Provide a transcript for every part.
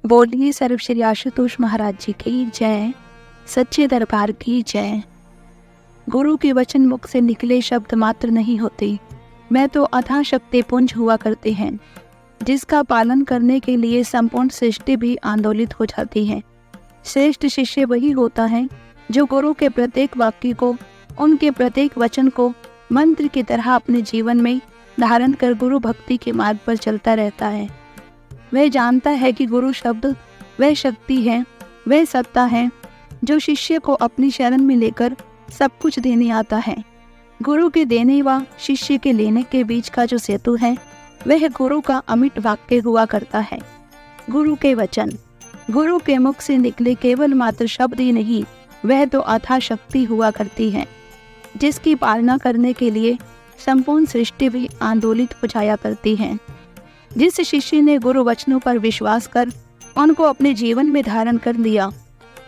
बोलिए सर्व श्री आशुतोष महाराज जी की जय, सच्चे दरबार की जय। गुरु के वचन मुख से निकले शब्द मात्र नहीं होते, मैं तो अथाह शक्ति पुंज हुआ करते हैं, जिसका पालन करने के लिए संपूर्ण सृष्टि भी आंदोलित हो जाती है। श्रेष्ठ शिष्य वही होता है जो गुरु के प्रत्येक वाक्य को, उनके प्रत्येक वचन को मंत्र की तरह अपने जीवन में धारण कर गुरु भक्ति के मार्ग पर चलता रहता है। वह जानता है कि गुरु शब्द वह शक्ति है, वह सत्ता है जो शिष्य को अपनी शरण में लेकर सब कुछ देने आता है। गुरु के देने व शिष्य के लेने के बीच का जो सेतु है, वह गुरु का अमिट वाक्य हुआ करता है। गुरु के वचन, गुरु के मुख से निकले केवल मात्र शब्द ही नहीं, वह तो अथाह शक्ति हुआ करती है, जिसकी पालना करने के लिए संपूर्ण सृष्टि भी आंदोलित हो जाया करती है। जिस शिष्य ने गुरु वचनों पर विश्वास कर उनको अपने जीवन में धारण कर लिया,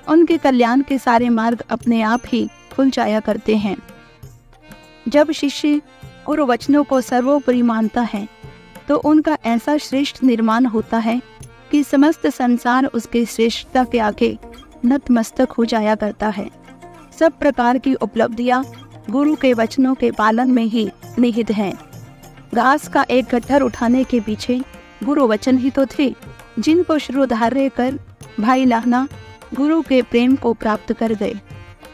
उनके कल्याण के सारे मार्ग अपने आप ही खुल जाया करते हैं। जब शिष्य गुरु वचनों को सर्वोपरि मानता है, तो उनका ऐसा श्रेष्ठ निर्माण होता है कि समस्त संसार उसके श्रेष्ठता के आगे नतमस्तक हो जाया करता है। सब प्रकार की उपलब्धियां गुरु के वचनों के पालन में ही निहित हैं। घास का एक गट्ठर उठाने के पीछे गुरु वचन ही तो थे, जिनको श्रुधार्य कर भाई लाहना गुरु के प्रेम को प्राप्त कर गए।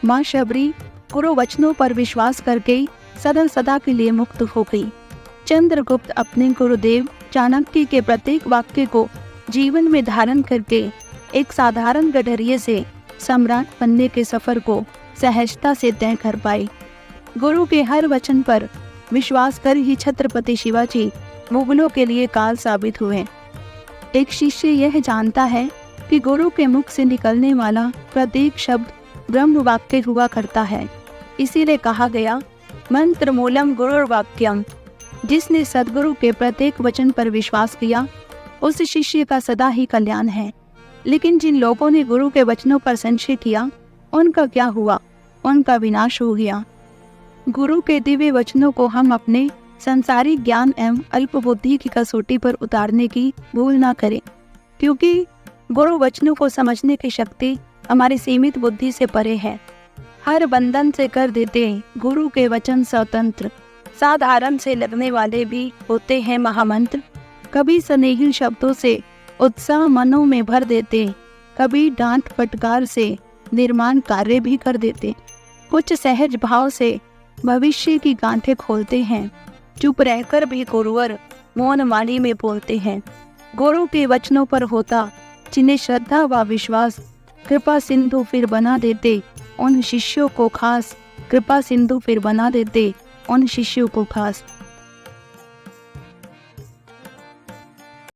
माँ शबरी गुरु वचनों पर विश्वास करके सदा सदा के लिए मुक्त हो गई। चंद्रगुप्त अपने गुरुदेव चाणक्य के प्रत्येक वाक्य को जीवन में धारण करके एक साधारण गडरिये से सम्राट बनने के सफर को सहजता से तय कर पाए। गुरु के हर वचन पर विश्वास कर ही छत्रपति शिवाजी मुगलों के लिए काल साबित हुए। एक शिष्य यह जानता है कि गुरु के मुख से निकलने वाला प्रत्येक शब्द ब्रह्म वाक्य हुआ करता है। इसीलिए कहा गया, मंत्र मूलम गुरुर्वाक्यम। जिसने सद्गुरु के प्रत्येक वचन पर विश्वास किया, उस शिष्य का सदा ही कल्याण है। लेकिन जिन लोगों ने गुरु के वचनों पर संशय किया, उनका क्या हुआ? उनका विनाश हो गया। गुरु के दिव्य वचनों को हम अपने संसारिक ज्ञान एवं अल्प बुद्धि की कसौटी पर उतारने की भूल ना करें, क्योंकि गुरु वचनों को समझने की शक्ति हमारी सीमित बुद्धि से परे है। हर बंधन से कर देते गुरु के वचन स्वतंत्र, साधारण से लगने वाले भी होते हैं महामंत्र। कभी स्नेहिल शब्दों से उत्साह मनों में भर देते, कभी डांट फटकार से निर्माण कार्य भी कर देते। कुछ सहज भाव से भविष्य की गांठें खोलते हैं, चुप रहकर भी गुरुवर मौन वाणी में बोलते हैं। गुरु के वचनों पर होता जिन्हें श्रद्धा व विश्वास कृपा सिंधु फिर बना देते उन शिष्यों को खास, कृपा सिंधु फिर बना देते उन शिष्यों को खास।